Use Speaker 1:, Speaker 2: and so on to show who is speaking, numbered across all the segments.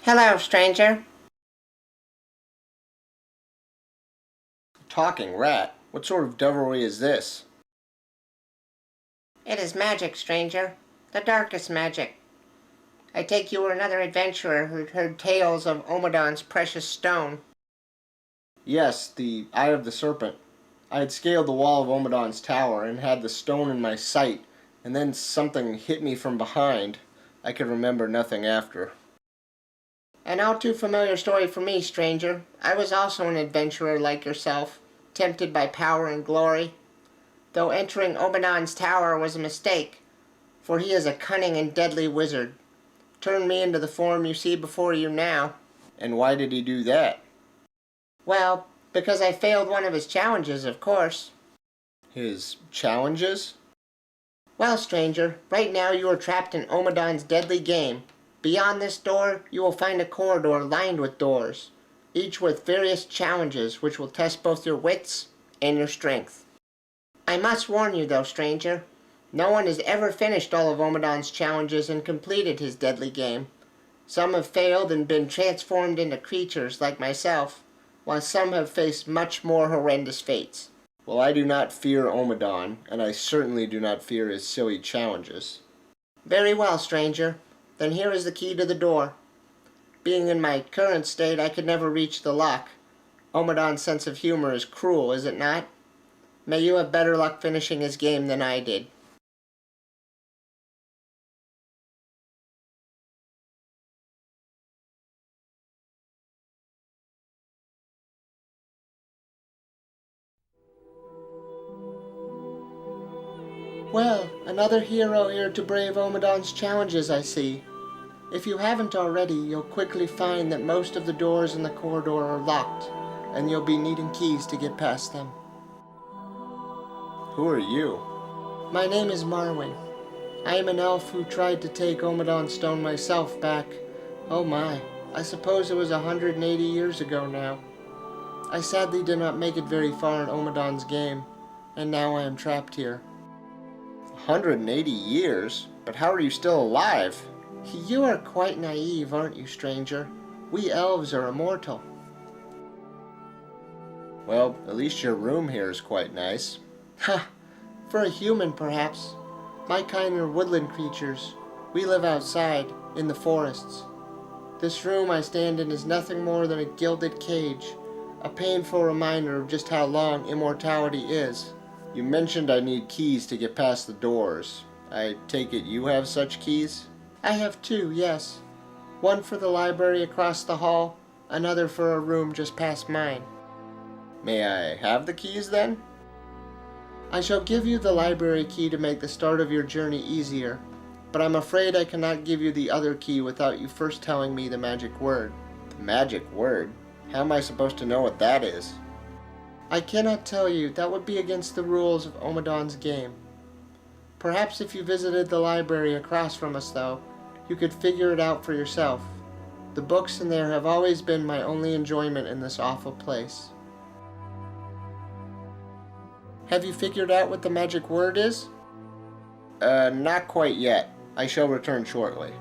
Speaker 1: Hello, stranger.
Speaker 2: Talking rat? What sort of devilry is this?
Speaker 1: It is magic, stranger. The darkest magic. I take you were another adventurer who heard tales of Omidon's precious stone.
Speaker 2: Yes, the Eye of the Serpent. I had scaled the wall of Omidon's tower and had the stone in my sight, and then something hit me from behind. I could remember nothing after.
Speaker 1: An all too familiar story for me, stranger. I was also an adventurer like yourself, tempted by power and glory. Though entering Omidon's tower was a mistake, for he is a cunning and deadly wizard. Turned me into the form you see before you now.
Speaker 2: And why did he do that?
Speaker 1: Well, because I failed one of his challenges, of course.
Speaker 2: His challenges?
Speaker 1: Well, stranger, right now you are trapped in Omidon's deadly game. Beyond this door, you will find a corridor lined with doors, each with various challenges which will test both your wits and your strength. I must warn you, though, stranger, no one has ever finished all of Omidon's challenges and completed his deadly game. Some have failed and been transformed into creatures like myself, while some have faced much more horrendous fates.
Speaker 2: Well, I do not fear Omidon, and I certainly do not fear his silly challenges.
Speaker 1: Very well, stranger. Then here is the key to the door. Being in my current state, I could never reach the lock. Omidon's sense of humor is cruel, is it not? May you have better luck finishing his game than I did. Well, another hero here to brave Omidon's challenges, I see. If you haven't already, you'll quickly find that most of the doors in the corridor are locked, and you'll be needing keys to get past them.
Speaker 2: Who are you?
Speaker 1: My name is Marwin. I am an elf who tried to take Omidon's stone myself back. Oh my, I suppose it was 180 years ago now. I sadly did not make it very far in Omidon's game, and now I am trapped here.
Speaker 2: 180 years? But how are you still alive?
Speaker 1: You are quite naive, aren't you, stranger? We elves are immortal.
Speaker 2: Well, at least your room here is quite nice.
Speaker 1: Ha! For a human, perhaps. My kind are woodland creatures. We live outside, in the forests. This room I stand in is nothing more than a gilded cage, a painful reminder of just how long immortality is.
Speaker 2: You mentioned I need keys to get past the doors. I take it you have such keys?
Speaker 1: I have two, yes. One for the library across the hall, another for a room just past mine.
Speaker 2: May I have the keys then?
Speaker 1: I shall give you the library key to make the start of your journey easier, but I'm afraid I cannot give you the other key without you first telling me the magic word.
Speaker 2: The magic word? How am I supposed to know what that is?
Speaker 1: I cannot tell you. That would be against the rules of Omidon's game. Perhaps if you visited the library across from us, though, you could figure it out for yourself. The books in there have always been my only enjoyment in this awful place. Have you figured out what the magic word is?
Speaker 2: Not quite yet. I shall return shortly.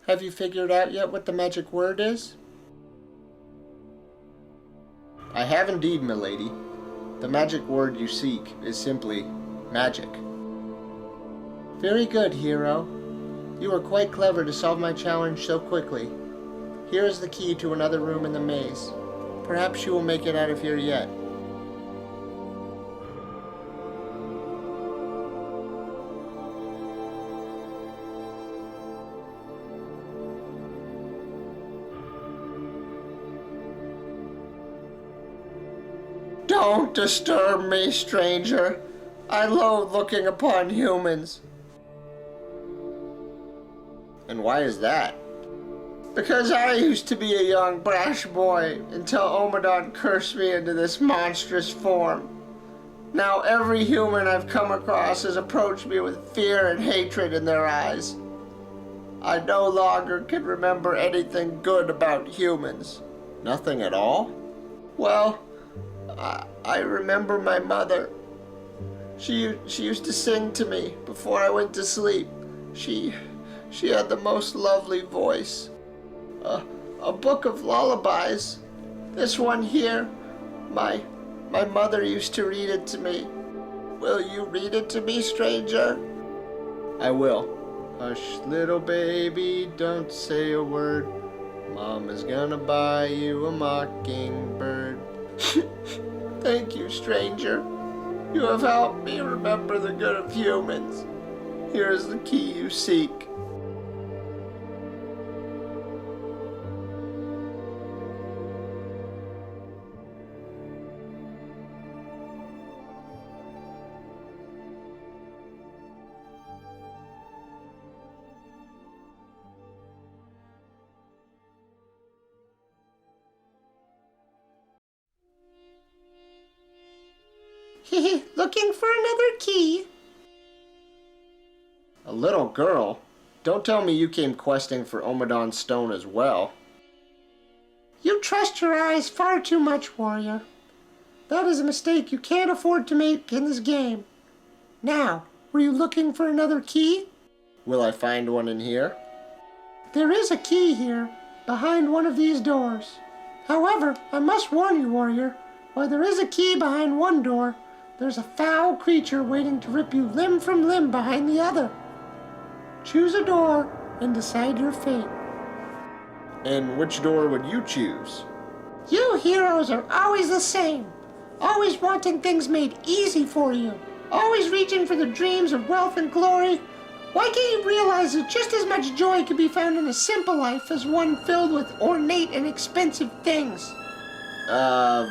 Speaker 1: Have you figured out yet what the magic word is?
Speaker 2: I have indeed, milady. The magic word you seek is simply magic.
Speaker 1: Very good, hero. You were quite clever to solve my challenge so quickly. Here is the key to another room in the maze. Perhaps you will make it out of here yet.
Speaker 2: Don't disturb me, stranger. I loathe looking upon humans.
Speaker 1: And why is that?
Speaker 2: Because I used to be a young brash boy until Omadon cursed me into this monstrous form. Now every human I've come across has approached me with fear and hatred in their eyes. I no longer can remember anything good about humans.
Speaker 1: Nothing at all?
Speaker 2: Well, I remember my mother. She used to sing to me before I went to sleep. She had the most lovely voice. A book of lullabies. This one here, my mother used to read it to me. Will you read it to me, stranger?
Speaker 1: I will. Hush, little baby, don't say a word. Mama's gonna buy you a mockingbird.
Speaker 2: Thank you, stranger. You have helped me remember the good of humans. Here is the key you seek.
Speaker 1: Looking for another key?
Speaker 2: A little girl? Don't tell me you came questing for Omadon's stone as well.
Speaker 1: You trust your eyes far too much, warrior. That is a mistake you can't afford to make in this game. Now, were you looking for another key?
Speaker 2: Will I find one in here?
Speaker 1: There is a key here, behind one of these doors. However, I must warn you, warrior, while there is a key behind one door, there's a foul creature waiting to rip you limb from limb behind the other. Choose a door and decide your fate.
Speaker 2: And which door would you choose?
Speaker 1: You heroes are always the same. Always wanting things made easy for you. Always reaching for the dreams of wealth and glory. Why can't you realize that just as much joy can be found in a simple life as one filled with ornate and expensive things?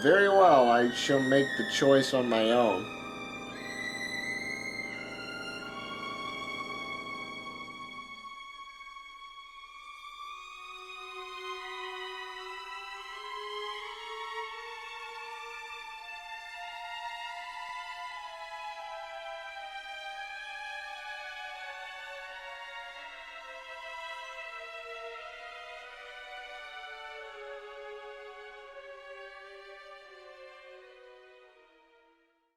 Speaker 2: Very well. I shall make the choice on my own.